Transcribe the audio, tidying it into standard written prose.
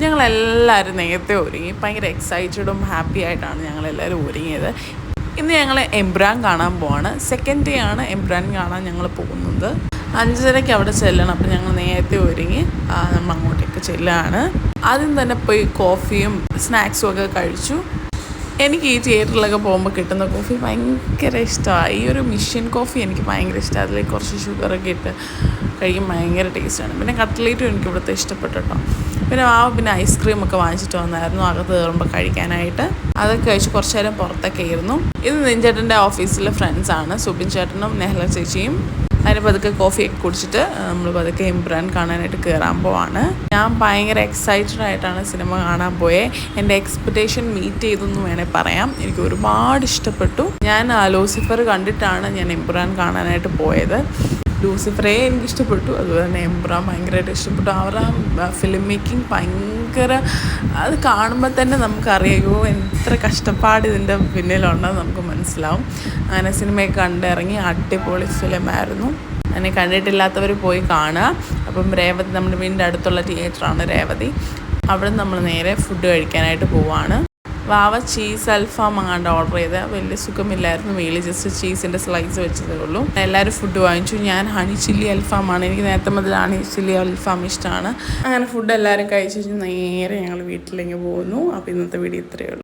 ഞങ്ങളെല്ലാവരും നേരത്തെ ഒരുങ്ങി ഭയങ്കര എക്സൈറ്റഡും ഹാപ്പി ആയിട്ടാണ് ഞങ്ങളെല്ലാവരും ഒരുങ്ങിയത്. ഇന്ന് ഞങ്ങൾ എംബ്രാൻ കാണാൻ പോവാണ്. സെക്കൻഡ് ഡേ ആണ് എംബ്രാൻ കാണാൻ ഞങ്ങൾ പോകുന്നത്. 5:30 അവിടെ ചെല്ലണം. അപ്പോൾ ഞങ്ങൾ നേരത്തെ ഒരുങ്ങി നമ്മൾ അങ്ങോട്ടേക്ക് ചെല്ലുകയാണ്. ആദ്യം തന്നെ പോയി കോഫിയും സ്നാക്സും ഒക്കെ കഴിച്ചു. എനിക്ക് ഈ തിയേറ്ററിലൊക്കെ പോകുമ്പോൾ കിട്ടുന്ന കോഫി ഭയങ്കര ഇഷ്ടമാണ്. ഈ ഒരു മിഷ്യൻ കോഫി എനിക്ക് ഭയങ്കര ഇഷ്ടമാണ്. അതിലേക്ക് കുറച്ച് ഷുഗറൊക്കെ ഇട്ട് കഴിക്കും, ഭയങ്കര ടേസ്റ്റാണ്. പിന്നെ കട്ട്ലേറ്റും എനിക്ക് ഇവിടുത്തെ ഇഷ്ടപ്പെട്ടു കേട്ടോ. പിന്നെ ഐസ്ക്രീമൊക്കെ വാങ്ങിച്ചിട്ട് വന്നായിരുന്നു അകത്ത് കയറുമ്പോൾ കഴിക്കാനായിട്ട്. അതൊക്കെ കഴിച്ച് കുറച്ച് നേരം പുറത്തൊക്കെ ആയിരുന്നു. ഇത് നിഞ്ചേട്ടൻ്റെ ഓഫീസിലെ ഫ്രണ്ട്സാണ്, സുബിൻ ചേട്ടനും നെഹ്ല ചേച്ചിയും. അതിന് പതുക്കെ കോഫിയൊക്കെ കുടിച്ചിട്ട് നമ്മൾ പതുക്കെ എംബ്രാൻ കാണാനായിട്ട് കയറാൻ പോവാണ്. ഞാൻ ഭയങ്കര എക്സൈറ്റഡ് ആയിട്ടാണ് സിനിമ കാണാൻ പോയത്. എൻ്റെ എക്സ്പെക്റ്റേഷൻ മീറ്റ് ചെയ്തെന്ന് വേണേൽ പറയാം. എനിക്ക് ഒരുപാട് ഇഷ്ടപ്പെട്ടു. ഞാൻ ലൂസിഫർ കണ്ടിട്ടാണ് ഞാൻ എംബ്രാൻ കാണാനായിട്ട് പോയത്. ലൂസിഫറേ എനിക്കിഷ്ടപ്പെട്ടു, അതുപോലെ തന്നെ എംബ്രാൻ ഭയങ്കരമായിട്ട് ഇഷ്ടപ്പെട്ടു. അവരുടെ ഫിലിം മേക്കിംഗ് ഭയങ്കര, അത് കാണുമ്പോൾ തന്നെ നമുക്കറിയാമോ എത്ര കഷ്ടപ്പാട് ഇതിൻ്റെ പിന്നിലുണ്ടെന്ന് നമുക്ക് മനസ്സിലാവും. അങ്ങനെ സിനിമയൊക്കെ കണ്ടിറങ്ങി അടിപൊളി ഫിലിമായിരുന്നു. അങ്ങനെ കണ്ടിട്ടില്ലാത്തവർ പോയി കാണുക. അപ്പം രേവതി, നമ്മുടെ വീടിൻ്റെ അടുത്തുള്ള തിയേറ്ററാണ് രേവതി. അവിടെ നമ്മൾ നേരെ ഫുഡ് കഴിക്കാനായിട്ട് പോവാണ്. വാവ ചീസ് അൽഫാം അങ്ങാണ്ട് ഓർഡർ ചെയ്ത്, വലിയ സുഖമില്ലായിരുന്നു. മേളിൽ ജസ്റ്റ് ചീസിൻ്റെ സ്ലൈസ് വെച്ചതേ ഉള്ളൂ. എല്ലാവരും ഫുഡ് വാങ്ങിച്ചു. ഞാൻ ഹണി ചില്ലി അൽഫാമാണ്, എനിക്ക് നേരത്തെ മുതൽ ഹണി ചില്ലി അൽഫാം ഇഷ്ടമാണ്. അങ്ങനെ ഫുഡ് എല്ലാവരും കഴിച്ചു നേരെ ഞങ്ങൾ വീട്ടിലേക്ക് പോകുന്നു. അപ്പോൾ ഇന്നത്തെ വീഡിയോ ഇത്രയേ ഉള്ളൂ.